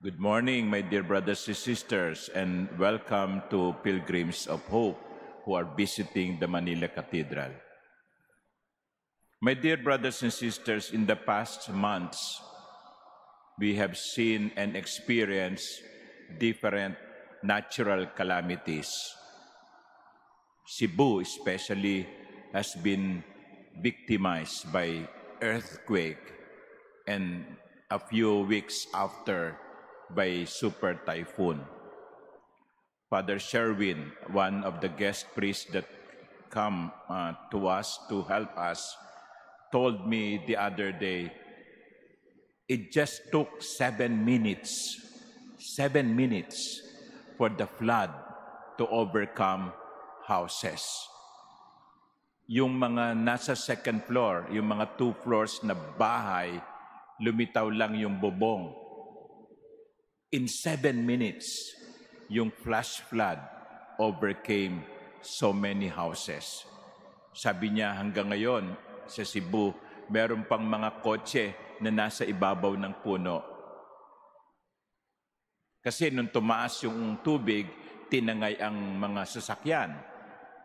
Good morning, my dear brothers and sisters, and welcome to Pilgrims of Hope who are visiting the Manila Cathedral. My dear brothers and sisters, in the past months, we have seen and experienced different natural calamities. Cebu especially has been victimized by earthquake, and a few weeks after by super typhoon. Father Sherwin, one of the guest priests that come to us to help us, told me the other day, it just took 7 minutes for the flood to overcome houses. Yung mga nasa second floor, yung mga 2 floors na bahay, lumitaw lang yung bubong. In 7 minutes, yung flash flood overcame so many houses. Sabi niya hanggang ngayon sa Cebu, meron pang mga kotse na nasa ibabaw ng puno. Kasi nung tumaas yung tubig, tinangay ang mga sasakyan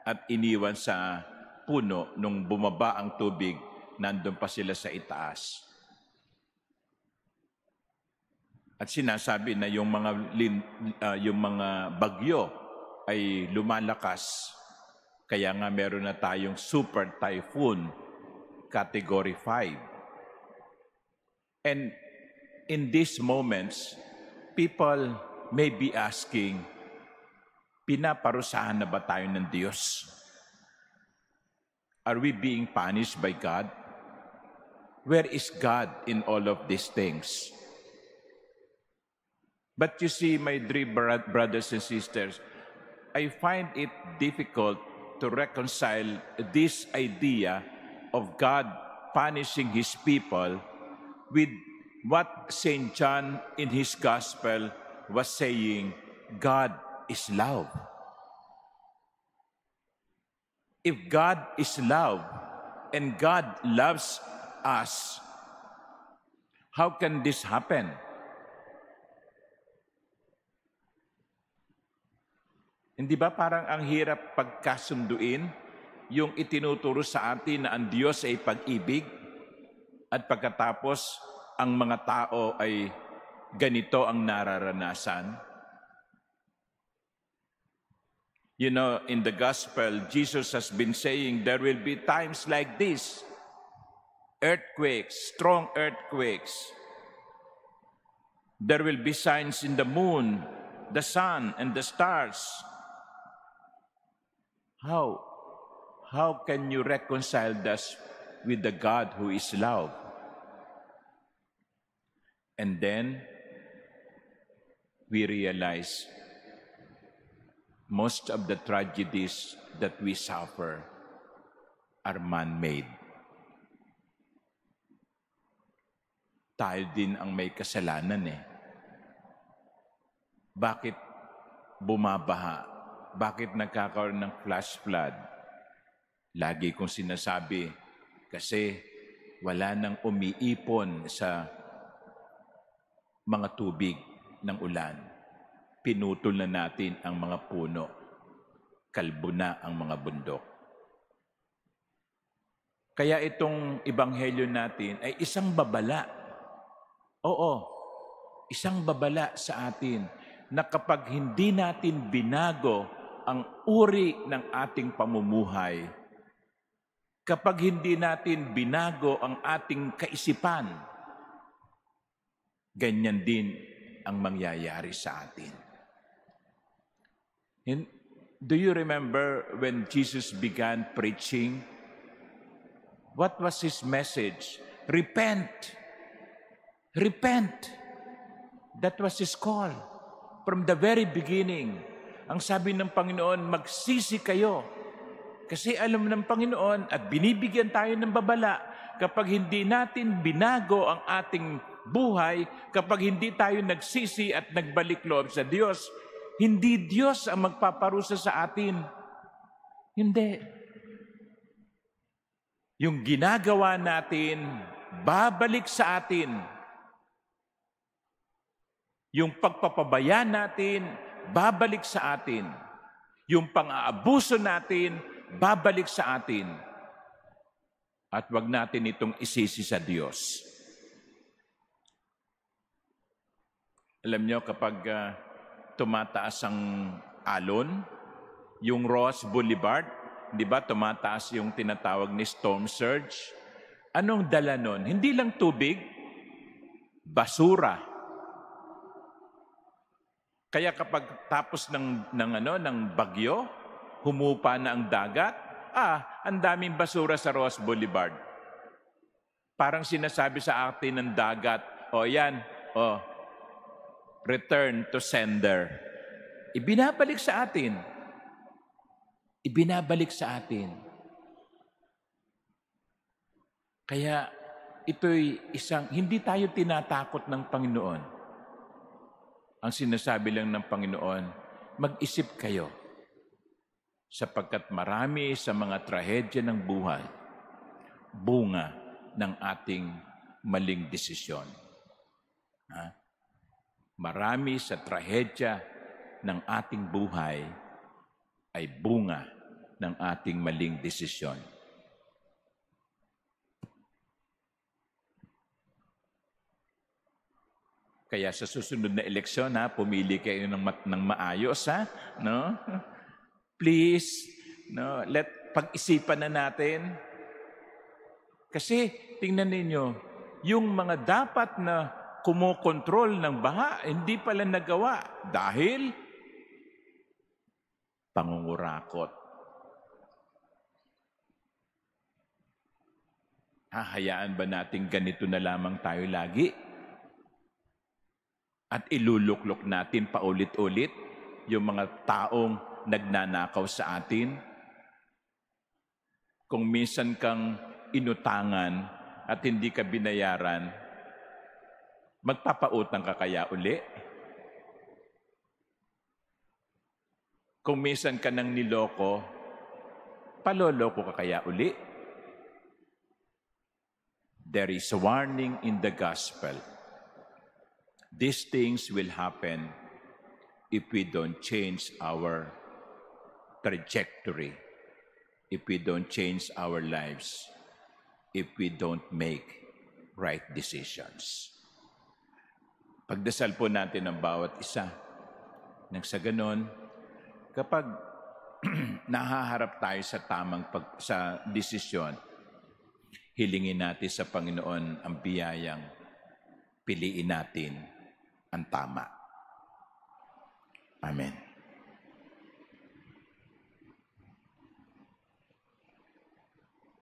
at iniwan sa puno. Nung bumaba ang tubig, nandun pa sila sa itaas. At sinasabi na yung mga bagyo ay lumalakas. Kaya nga meron na tayong super typhoon category 5. And in these moments, people may be asking, pinaparusahan na ba tayo ng Diyos? Are we being punished by God? Where is God in all of these things? But you see, my dear brothers and sisters, I find it difficult to reconcile this idea of God punishing His people with what St. John in his Gospel was saying, God is love. If God is love and God loves us, how can this happen? Hindi ba parang ang hirap pagkasunduin yung itinuturo sa atin na ang Diyos ay pag-ibig at pagkatapos ang mga tao ay ganito ang nararanasan? You know, in the gospel, Jesus has been saying there will be times like this. Earthquakes, strong earthquakes. There will be signs in the moon, the sun, and the stars. How can you reconcile this with the God who is love? And then we realize most of the tragedies that we suffer are man-made. Tayo din ang may kasalanan eh. Bakit bumabaha? Bakit nagkakaroon ng flash flood? Lagi kong sinasabi, kasi wala nang umiipon sa mga tubig ng ulan. Pinutol na natin ang mga puno. Kalbo na ang mga bundok. Kaya itong ebanghelyo natin ay isang babala. Oo, isang babala sa atin na kapag hindi natin binago ang uri ng ating pamumuhay, kapag hindi natin binago ang ating kaisipan, ganyan din ang mangyayari sa atin. Do you remember when Jesus began preaching? What was His message? Repent! Repent! That was His call. From the very beginning, ang sabi ng Panginoon, magsisi kayo. Kasi alam ng Panginoon at binibigyan tayo ng babala, kapag hindi natin binago ang ating buhay, kapag hindi tayo nagsisi at nagbalik loob sa Diyos, hindi Diyos ang magpaparusa sa atin. Hindi. Yung ginagawa natin, babalik sa atin. Yung pagpapabaya natin, babalik sa atin. Yung pang-aabuso natin, babalik sa atin. At wag natin itong isisi sa Diyos. Alam nyo, kapag tumataas ang alon, yung Ross Boulevard, di ba, tumataas yung tinatawag ni storm surge. Anong dala nun? Hindi lang tubig, basura. Kaya kapag tapos ng bagyo, humupa na ang dagat, ang daming basura sa Ross Boulevard. Parang sinasabi sa atin ng dagat, return to sender. Ibinabalik sa atin. Ibinabalik sa atin. Kaya ito'y hindi tayo tinatakot ng Panginoon. Ang sinasabi lang ng Panginoon, mag-isip kayo sapagkat marami sa mga trahedya ng buhay, bunga ng ating maling desisyon. Marami sa trahedya ng ating buhay ay bunga ng ating maling desisyon. Kaya sa susunod na eleksyon, pumili kayo ng maayos, no? Please, no, pag-isipan na natin. Kasi tingnan ninyo, yung mga dapat na kumokontrol ng baha, hindi pala nagawa dahil pangungurakot. Hahayaan ba natin ganito na lamang tayo lagi? At iluluklok natin paulit-ulit yung mga taong nagnanakaw sa atin? Kung minsan kang inutangan at hindi ka binayaran, magpapautang ka kaya uli? Kung minsan ka nang niloko, paloloko ka kaya uli? There is a warning in the gospel. These things will happen if we don't change our trajectory, if we don't change our lives, if we don't make right decisions. Pagdasal po natin ang bawat isa. Nang sa ganon, kapag nahaharap tayo sa tamang sa desisyon, hilingin natin sa Panginoon ang biyayang piliin natin ang tama. Amen.